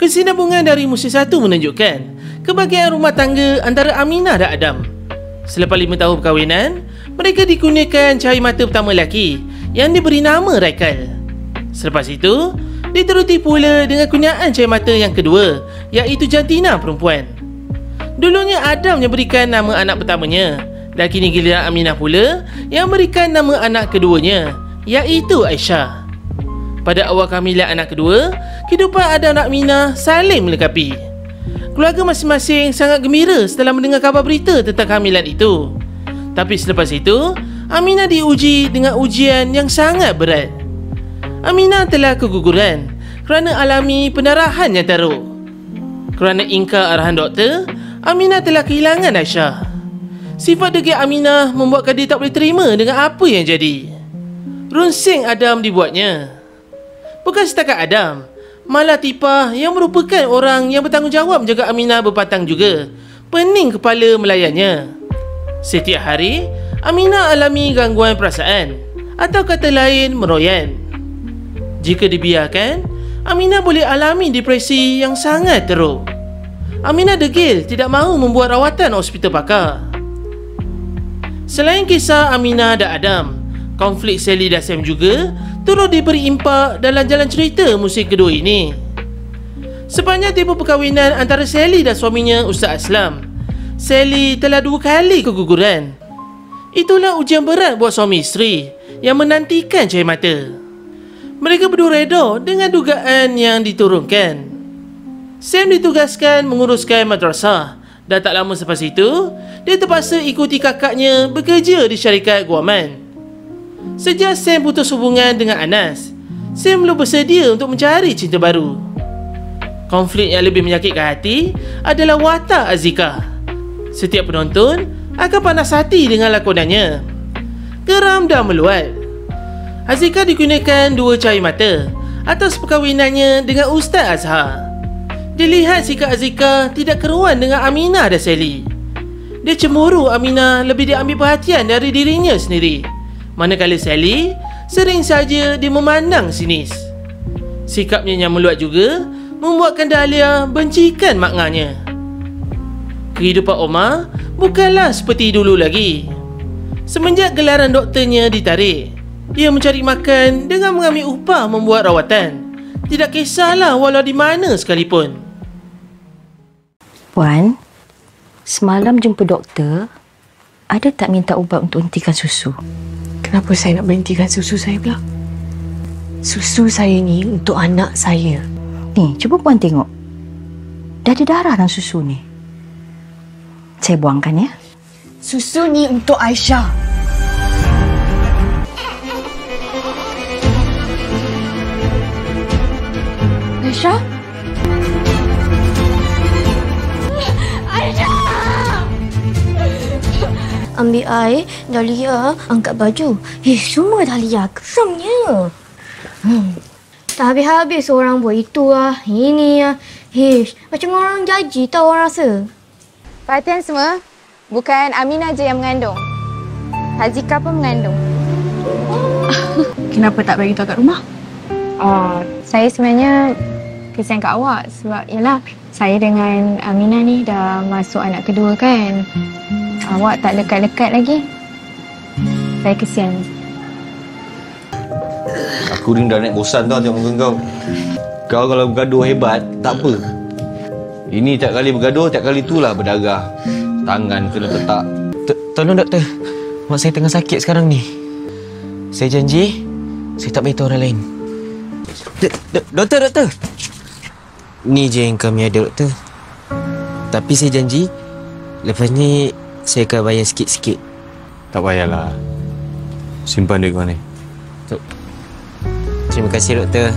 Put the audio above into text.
Kesinambungan dari musim 1 menunjukkan kebahagiaan rumah tangga antara Aminah dan Adam. Selepas 5 tahun perkahwinan, mereka dikurniakan cahaya mata pertama lelaki yang diberi nama Raikal. Selepas itu, diteruti pula dengan kurniaan cahaya mata yang kedua, iaitu jantina perempuan. Dulunya Adam yang berikan nama anak pertamanya, dan kini giliran Aminah pula yang berikan nama anak keduanya, iaitu Aisyah. Pada awal kehamilan anak kedua, kehidupan Adam dan Aminah saling melengkapi. Keluarga masing-masing sangat gembira setelah mendengar kabar berita tentang kehamilan itu. Tapi selepas itu, Aminah diuji dengan ujian yang sangat berat. Aminah telah keguguran kerana alami pendarahan yang teruk. Kerana ingkar arahan doktor, Aminah telah kehilangan Aisyah. Sifat degil Aminah membuatkan dia tak boleh terima dengan apa yang jadi. Runsing Adam dibuatnya. Bukan setakat Adam, malah Tipah yang merupakan orang yang bertanggungjawab menjaga Aminah berpatang juga pening kepala melayannya. Setiap hari, Aminah alami gangguan perasaan atau kata lain meroyan. Jika dibiarkan, Aminah boleh alami depresi yang sangat teruk. Aminah degil tidak mahu membuat rawatan hospital pakar. Selain kisah Aminah dan Adam, konflik Sally dan Sam juga turut diberi impak dalam jalan cerita musim kedua ini. Sepanjang tempoh perkahwinan antara Sally dan suaminya Ustaz Aslam, Sally telah 2 kali keguguran. Itulah ujian berat buat suami isteri yang menantikan cahaya mata. Mereka berdua reda dengan dugaan yang diturunkan. Sam ditugaskan menguruskan madrasah dan tak lama selepas itu, dia terpaksa ikuti kakaknya bekerja di syarikat guaman. Sejak Sam putus hubungan dengan Anas, Sam belum bersedia untuk mencari cinta baru. Konflik yang lebih menyakitkan hati adalah watak Azikah. Setiap penonton akan panas hati dengan lakonannya. Geram dan meluat. Azikah dikurniakan 2 cahaya mata atas perkahwinannya dengan Ustaz Azhar. Dilihat sikap Azikah tidak keruan dengan Aminah dan Sally. Dia cemburu Aminah lebih diambil perhatian dari dirinya sendiri, manakala Sally sering saja dia memandang sinis. Sikapnya yang meluat juga membuatkan Dahlia bencikan maknanya. Kehidupan Omar bukanlah seperti dulu lagi. Semenjak gelaran doktornya ditarik, dia mencari makan dengan mengambil upah membuat rawatan. Tidak kisahlah walau di mana sekalipun. Puan, semalam jumpa doktor, ada tak minta ubat untuk hentikan susu? Kenapa saya nak berhentikan susu saya pula? Susu saya ni untuk anak saya. Ni, cuba Puan tengok. Dah ada darah dalam susu ni. Saya buangkan ya. Susu ni untuk Aisyah. Aisyah? Aisyah! Ambil air, Dahlia angkat baju. Semua Dahlia keramnya. Tak habis-habis orang buat itu lah, ini lah. Macam orang jaji tau orang rasa. Perhatian semua, bukan Aminah je yang mengandung. Hazika pun mengandung. Kenapa tak bagi tahu kat rumah? Saya sebenarnya kesian kat awak sebab yalah, saya dengan Aminah ni dah masuk anak kedua kan. Awak tak dekat-dekat lagi. Saya kesian. Aku ni dah naik bosan tau tengok muka kau. Kau kalau bergaduh hebat, tak apa. Ini tiap kali bergaduh, tiap kali itulah berdarah. Tangan kena tetak. Tolong doktor. Mak saya tengah sakit sekarang ni. Saya janji, saya tak beritahu orang lain. Doktor. Ni je yang kami ada, doktor. Tapi saya janji, lepas ni saya akan bayar sikit-sikit. Tak payahlah. Simpan duit kau ni. Terima kasih, doktor.